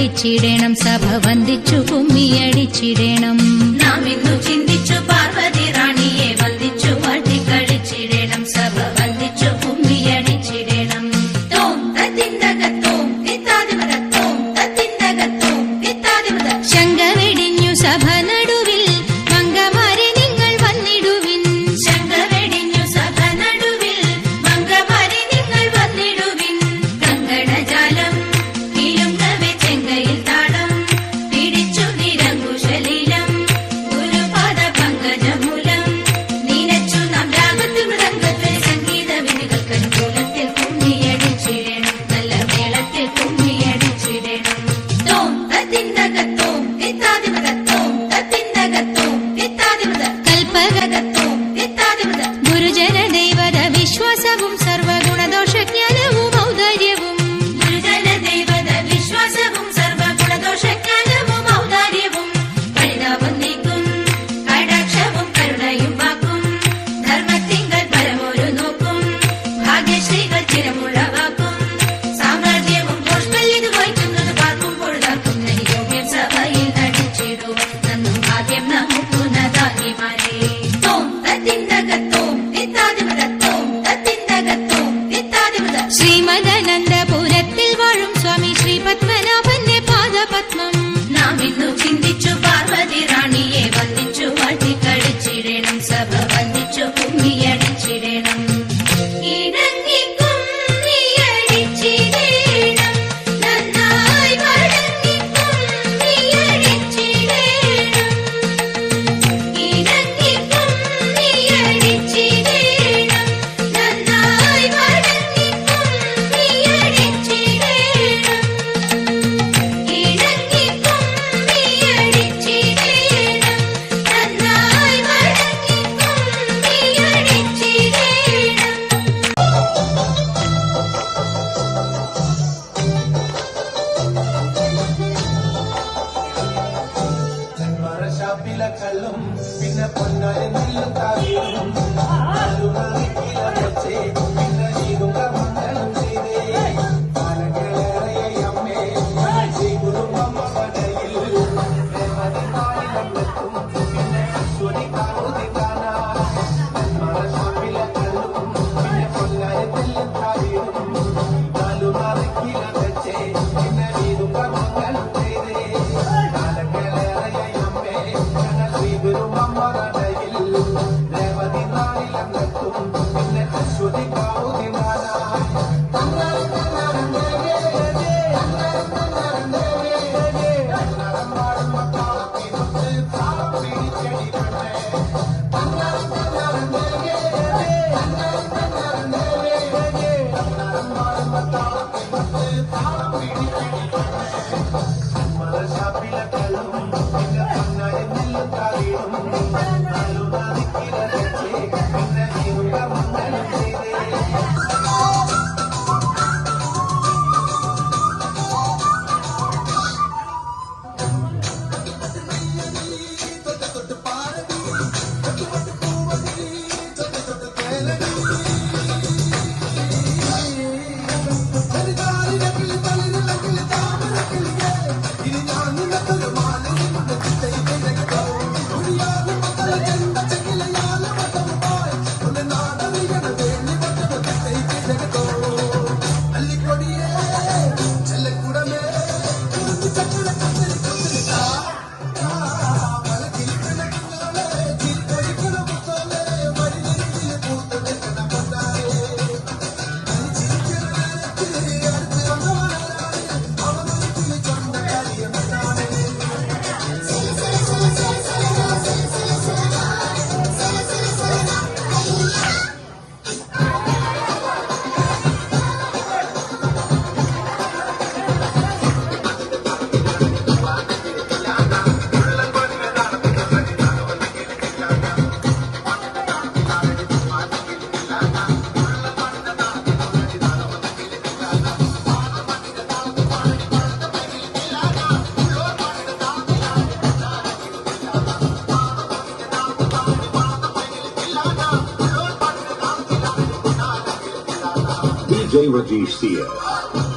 കളിച്ചിടണം, സഭ വന്ദിച്ചു കുമ്മിയടിച്ചിടണം. നാം ഇന്നു ചിന്തിച്ചു പാർവതി റാണിയെ വന്ദിച്ചു വാഴ്ത്തി കളിച്ചിടണം, സഭ വന്ദിച്ചു കുമ്മിയടിച്ചിടണം. തോം തത്തിന്തകത്തോം തിത്താതിമതത്തോം തത്തിന്തകത്തോം തിത്താതിമത. ശങ്ക വെടിഞ്ഞു സഭ നടുവിൽ മംഗമാരെ നിങ്ങൾ വന്നിടുവിൻ. ശങ്ക വെടിഞ്ഞു സഭ നടുവിൽ മംഗമാരെ നിങ്ങൾ വന്നിടുവിൻ. കങ്കണജാലം കിലുങ്ങവെ ചെങ്കയിൽ താളം പിടിച്ചു നിരങ്കുശലീലം ഗുരുപാദ പങ്കജമൂലം നീനച്ചു നാം രാഗത്തിൽ മൃദംഗത്തിൽ സംഗീത വിധികൾക്ക് അനുകൂലത്തിൽ കുമ്മിയടിച്ചിടണം, നല്ല മേളത്തിൽ കുമ്മിയടിച്ചിടണം. തോം തത്തിന്തകത്തോം തിത്താതിമതത്തോം തത്തിന്തകത്തോം തിത്താതിമത. കൽപ്പകത്തോം തിത്താതിമത. ഗുരുജന ദൈവത വിശ്വാസവും സർവഗുണദോഷജ്ഞാനവും ഔദാര്യവും. ഗുരുജന ദൈവത വിശ്വാസവും സർവഗുണദോഷജ്ഞാനവും ഔദാര്യവും. പരിതാപം നീക്കും കടാക്ഷവും കരുണയും വാക്കും ധർമ്മത്തിങ്കൽ പരമൊരു നോക്കും ഭാഗ്യശ്രീകൾ ചിരമുളവാക്കും. സാമ്രാജ്യവും പോഷ്മല്യത് വഹിക്കുന്നത് പാർക്കും പൊഴുതാക്കും. നഹിയോഗ്യം സഭയിൽ നടിച്ചിടും നന്നും ആദ്യം നമുക്കുന്നതാകിമാരെ. തോം തത്തിന്തകത്തോം തിത്താതിമതത്തോം തത്തിന്തകത്തോം തിത്താതിമത. ശ്രീമദനന്ദപുരത്തിൽ വാഴും സ്വാമി ശ്രീ പത്മനാഭന്റെ പാദപത്മം. നാം ഇന്നു ചിന്തിച്ചു പാർവതി റാണിയെ വന്ദിച്ചു വാഴ്ത്തി കളിച്ചിടണം, സഭ വന്ദിച്ചു കുമ്മിയടിച്ചിടണം. ഇണങ്ങി കുമ്മിയടിച്ചിടണം, നന്നായി വഴങ്ങി കുമ്മിയടിച്ചിടണം. ഇണങ്ങി കുമ്മിയടിച്ചിടണം, നന്നായി വഴങ്ങി കുമ്മിയടിച്ചിടണം. ഇണങ്ങി കുമ്മിയടിച്ചിടണം, നന്നായി വഴങ്ങി കുമ്മിയടിച്ചിടണം. ഷാപ്പിലക്കള്ളും പിന്നെ പൊന്നാരെ നെല്ലും കാവിയും വെച്ചേ പിന്നെ ചെയ്തും കർമ്മങ്ങളും ചെയ്തേ പാലങ്ങളേറെ അമ്മേ കുടുംബം പടയിൽ ും പിന്നെ അശ്വതി കാവുതി കാണാ ഷാപ്പിലക്കള്ളും പിന്നെ പൊന്നാരെ നെല്ലും കാവിയും വെച്ചേ പിന്നെ ചെയ്തും കർമ്മങ്ങളും ചെയ്തേ പാലങ്ങളേറെ അമ്മേ ും രേവതി നാളിലെത്തും പിന്നെ അശ്വതി കാവുതി മാനാ. DJ Rajesh Sia.